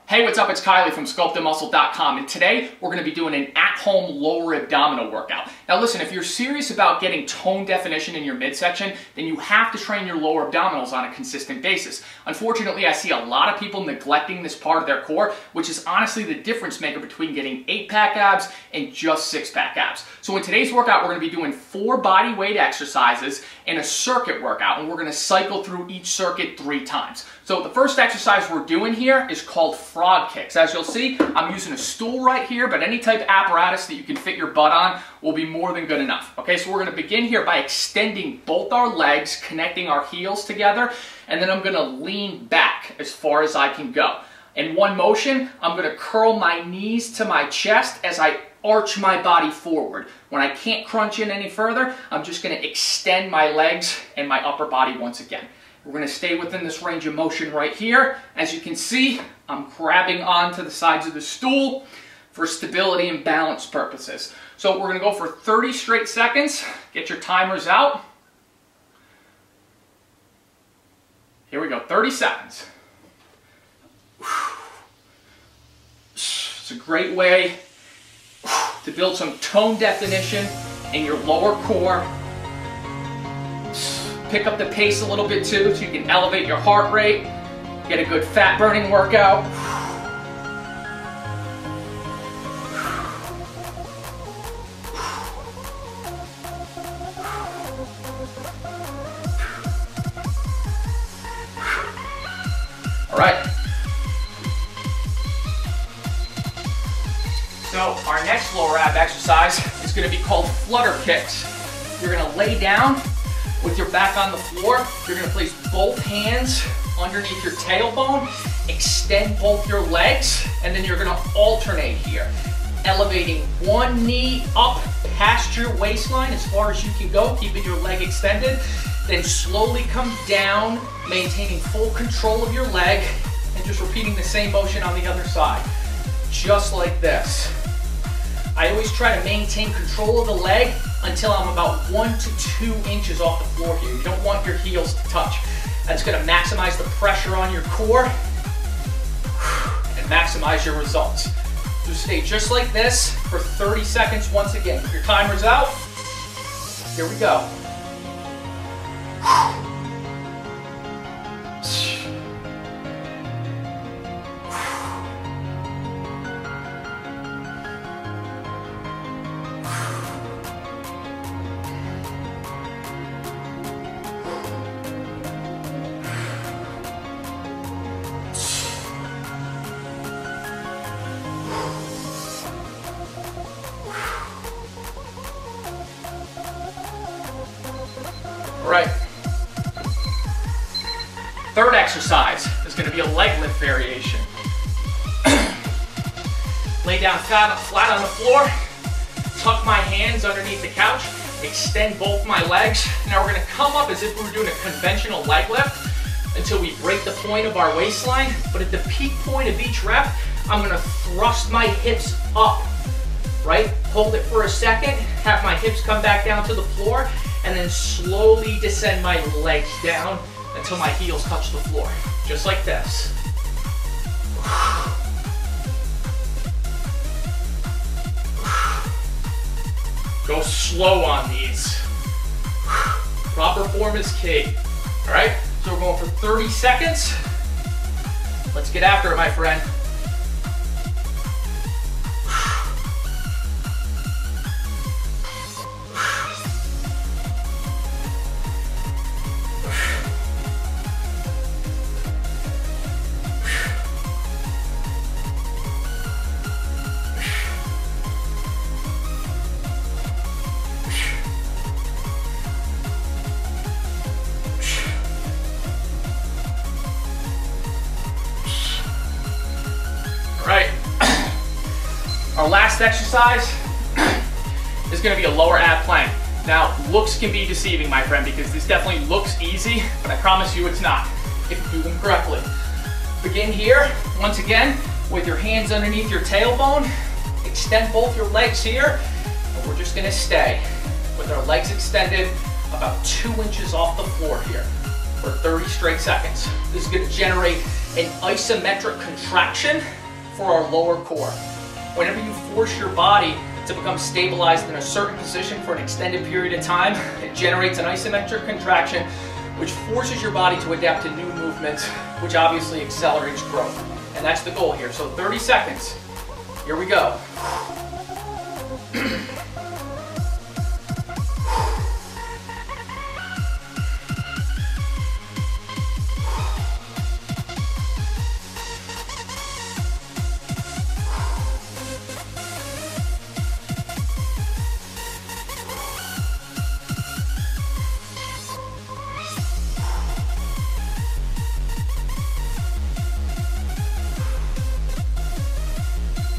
Hey, what's up? It's Kylie from SculptedMuscle.com, and today we're going to be doing an at-home lower abdominal workout. Now listen, if you're serious about getting tone definition in your midsection, then you have to train your lower abdominals on a consistent basis. Unfortunately, I see a lot of people neglecting this part of their core, which is honestly the difference maker between getting 8-pack abs and just 6-pack abs. So in today's workout, we're going to be doing 4 body weight exercises and a circuit workout, and we're going to cycle through each circuit 3 times. So the first exercise we're doing here is called frog kicks. As you'll see, I'm using a stool right here, but any type of apparatus that you can fit your butt on will be more than good enough. Okay, so we're going to begin here by extending both our legs, connecting our heels together, and then I'm going to lean back as far as I can go. In one motion, I'm going to curl my knees to my chest as I arch my body forward. When I can't crunch in any further, I'm just going to extend my legs and my upper body once again. We're going to stay within this range of motion right here. As you can see, I'm grabbing onto the sides of the stool for stability and balance purposes. So we're going to go for 30 straight seconds. Get your timers out. Here we go, 30 seconds. It's a great way to build some tone definition in your lower core. Pick up the pace a little bit too, so you can elevate your heart rate, get a good fat burning workout. All right. So our next lower ab exercise is going to be called flutter kicks. You're going to lay down with your back on the floor. You're going to place both hands underneath your tailbone, extend both your legs, and then you're going to alternate here, elevating one knee up past your waistline as far as you can go, keeping your leg extended, then slowly come down, maintaining full control of your leg, and just repeating the same motion on the other side, just like this. I always try to maintain control of the leg until I'm about 1 to 2 inches off the floor here. You don't want your heels to touch. That's going to maximize the pressure on your core and maximize your results. So stay just like this for 30 seconds once again. Your timer's out. Here we go. All right. Third exercise is going to be a leg lift variation. Lay down flat on the floor, tuck my hands underneath the couch, extend both my legs. Now we're going to come up as if we were doing a conventional leg lift until we break the point of our waistline. But at the peak point of each rep, I'm going to thrust my hips up, right? Hold it for a second, have my hips come back down to the floor, and then slowly descend my legs down until my heels touch the floor, just like this. Go slow on these. Proper form is key. All right, so we're going for 30 seconds. Let's get after it, my friend. Right. Our last exercise is going to be a lower ab plank. Now, looks can be deceiving, my friend, because this definitely looks easy, but I promise you it's not if you do them correctly. Begin here, once again, with your hands underneath your tailbone. Extend both your legs here, and we're just going to stay with our legs extended about 2 inches off the floor here. for 30 straight seconds. This is going to generate an isometric contraction for our lower core. Whenever you force your body to become stabilized in a certain position for an extended period of time, it generates an isometric contraction, which forces your body to adapt to new movements, which obviously accelerates growth. And that's the goal here. So 30 seconds. Here we go.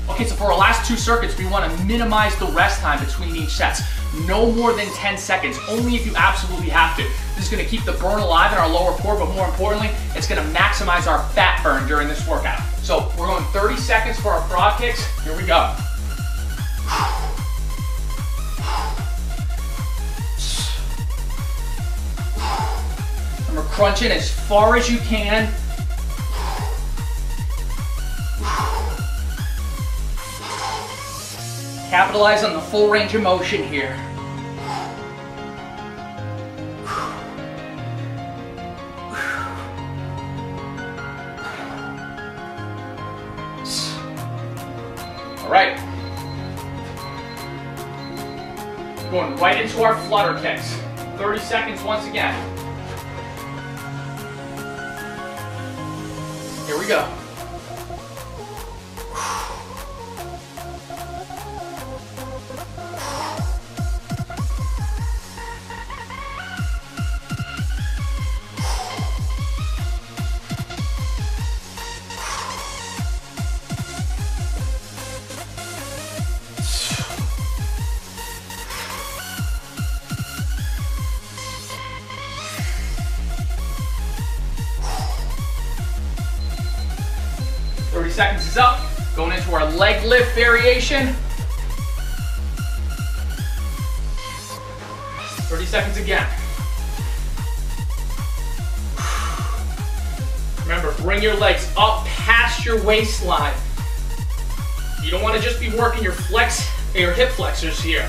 Okay, so for our last 2 circuits, we want to minimize the rest time between each sets. No more than 10 seconds, only if you absolutely have to. This is going to keep the burn alive in our lower core, but more importantly, it's going to maximize our fat burn during this workout. So we're going 30 seconds for our frog kicks. Here we go. Remember, crunch in as far as you can. Capitalize on the full range of motion here. All right. Going right into our flutter kicks. 30 seconds once again. Here we go. Seconds is up. Going into our leg lift variation. 30 seconds again. Remember, bring your legs up past your waistline. You don't want to just be working your hip flexors here.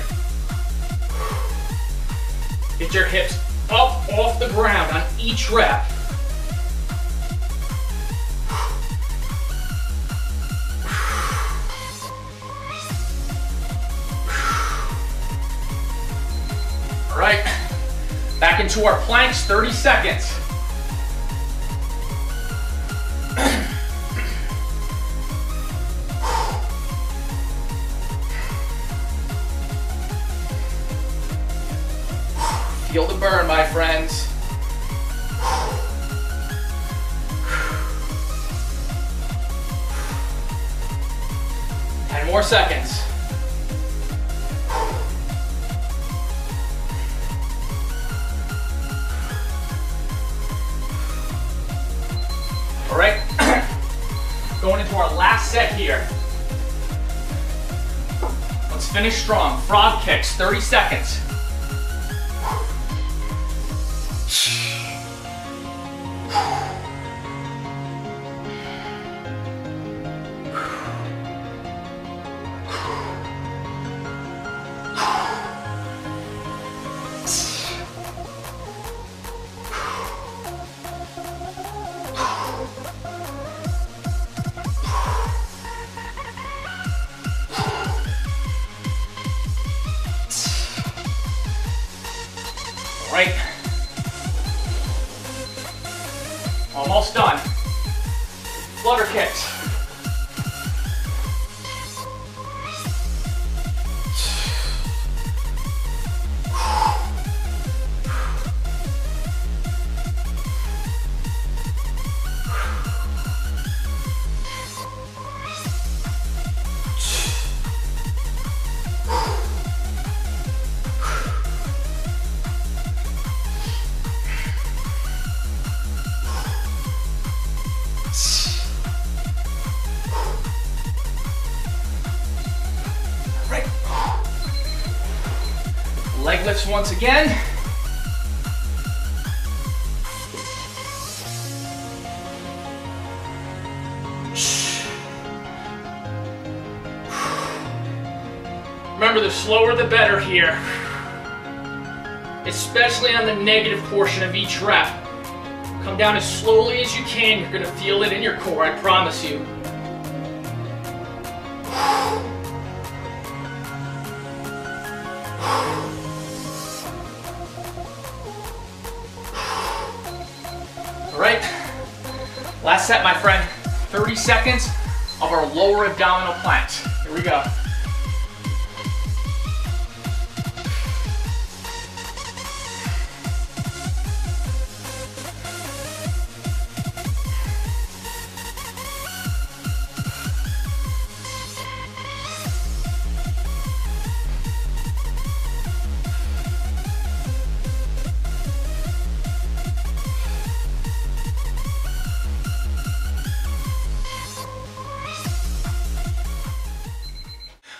Get your hips up off the ground on each rep. All right, back into our planks, 30 seconds. Feel the burn, my friends. 10 more seconds. All right, going into our last set here. Let's finish strong. Frog kicks, 30 seconds. Right. Almost done. Flutter kicks. Leg lifts once again. Remember, the slower the better here, especially on the negative portion of each rep. Come down as slowly as you can. You're gonna feel it in your core, I promise you. All right, last set, my friend. 30 seconds of our lower abdominal planks. Here we go.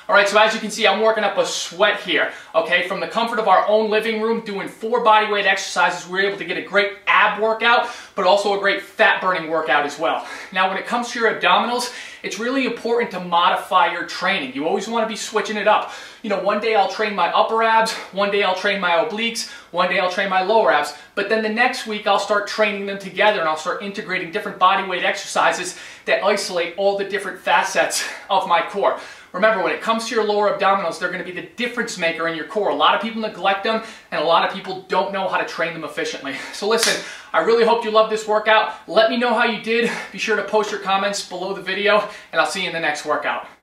All right, so as you can see, I'm working up a sweat here, okay? From the comfort of our own living room, doing 4 bodyweight exercises, we're able to get a great ab workout, but also a great fat burning workout as well. Now, when it comes to your abdominals, it's really important to modify your training. You always want to be switching it up. You know, one day I'll train my upper abs, one day I'll train my obliques, one day I'll train my lower abs, but then the next week I'll start training them together and I'll start integrating different bodyweight exercises that isolate all the different facets of my core. Remember, when it comes to your lower abdominals, they're going to be the difference maker in your core. A lot of people neglect them, and a lot of people don't know how to train them efficiently. So listen, I really hope you loved this workout. Let me know how you did. Be sure to post your comments below the video, and I'll see you in the next workout.